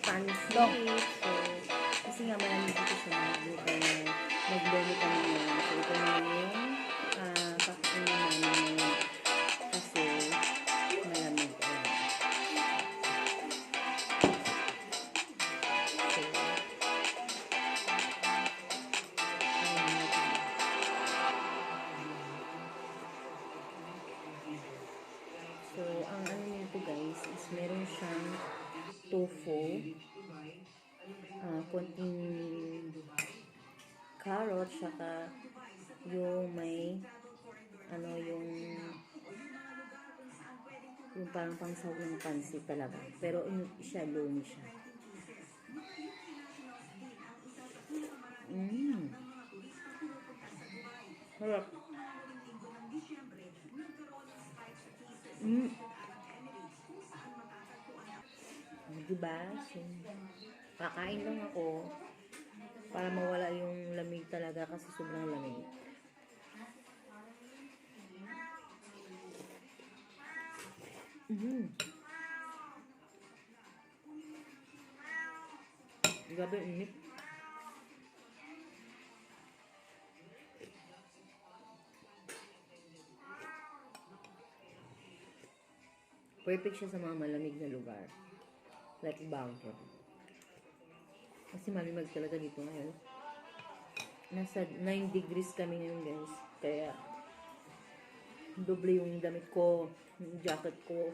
pansit. So, kasi nga malamig dito sa mga kaya nag-demo kami ngayon. So, ito na yung kakainin namin ngayon. Kasi malamig. So, ang ano nito guys is meron siyang tofu, konting carrot, saka yung may yung parang pangsawag ng pansit talaga. Pero siya, lomi siya. Harap. Diba? So, kakain lang ako para mawala yung lamig talaga kasi sobrang lamig. Grabe, init. Perfect siya sa mga malamig na lugar. Like Bangkok. Kasi malimag talaga dito ngayon. Nasa 9 degrees kami ngayon guys. Kaya doble yung damit ko, yung jacket ko.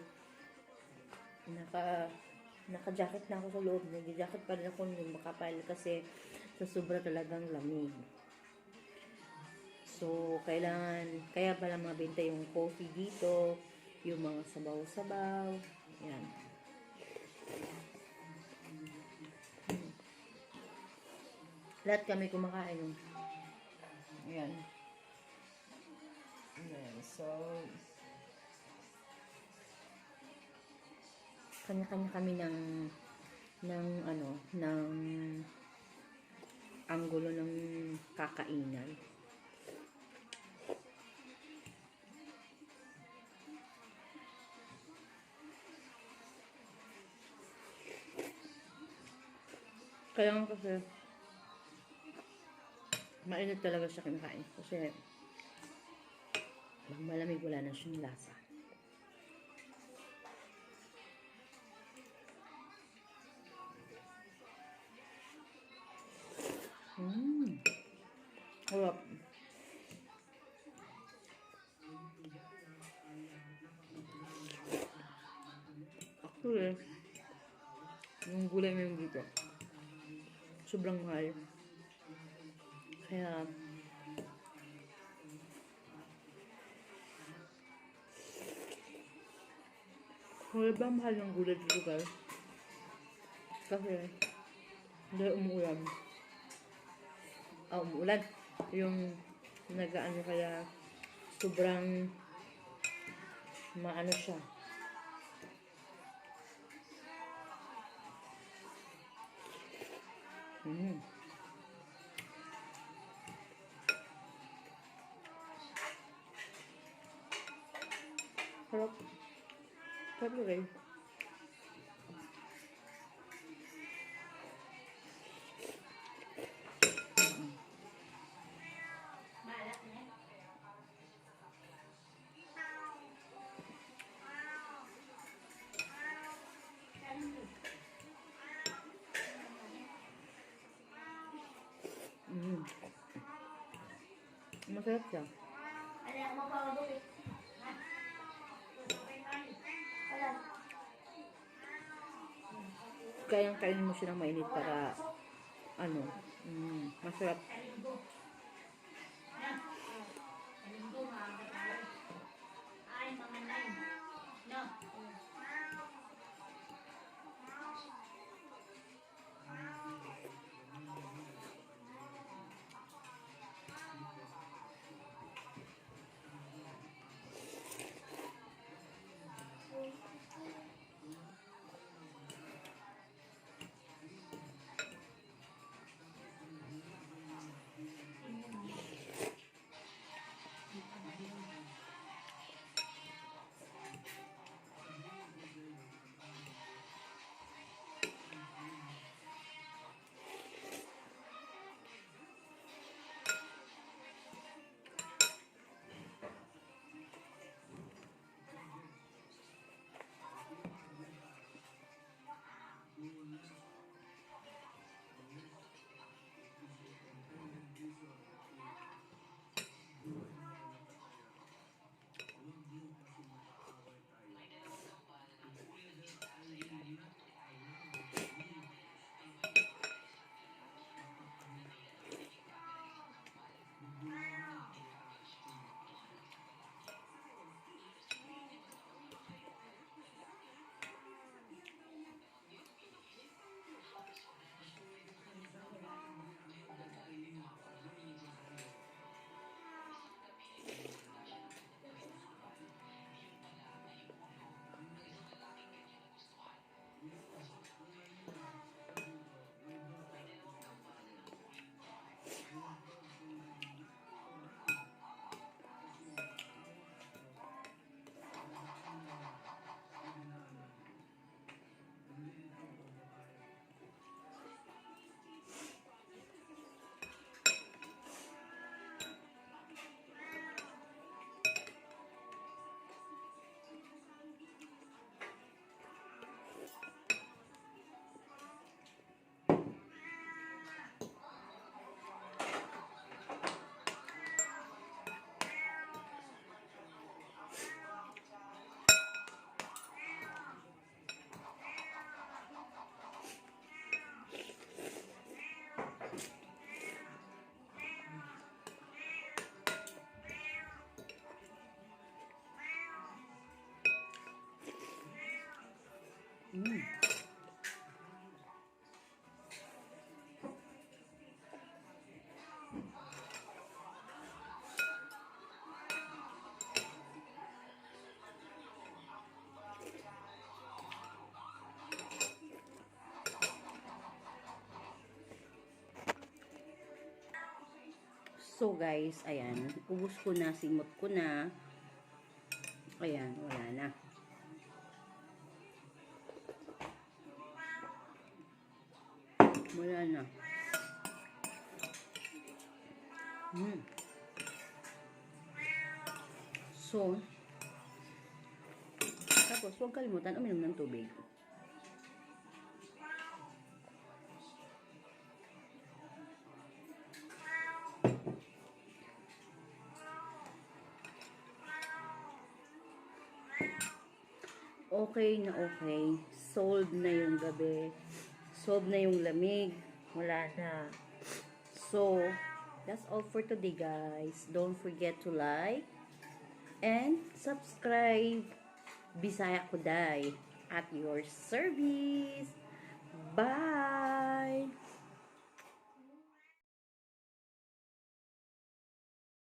Naka-jacket na ako sa loob. Nag-jacket pa rin ako yung makapal kasi sa sobra talagang lamig. So, kaya pala mabenta yung coffee dito, yung mga sabaw-sabaw. Yan. Lahat kami kumakain. Yan. Yan. So, kanya-kanya kami ng anggulo ng kakainan. Kaya nga kasi mainit talaga siya kinakain kasi pag malamig wala na siyang lasa. Harap. Actually, yung gulay na yung dito sobrang mahal. Kaya ba mahal ng gulay dito guys? Kasi hindi umuulan. Umuulan. Yung nagaano kaya sobrang maano siya. Harap. Harap rin. Masarap siya. Kaya kainin mo siya ng mainit para masarap. So guys, ayan, ubos ko na, simot ko na. Ayan, wala na. Wala na. So, tapos huwag kalimutan uminom ng tubig. Okay na okay. Solved na yung gabi. Solved na yung lamig. Wala na. So, that's all for today, guys. Don't forget to like and subscribe. Bisaya Kuday at your service. Bye!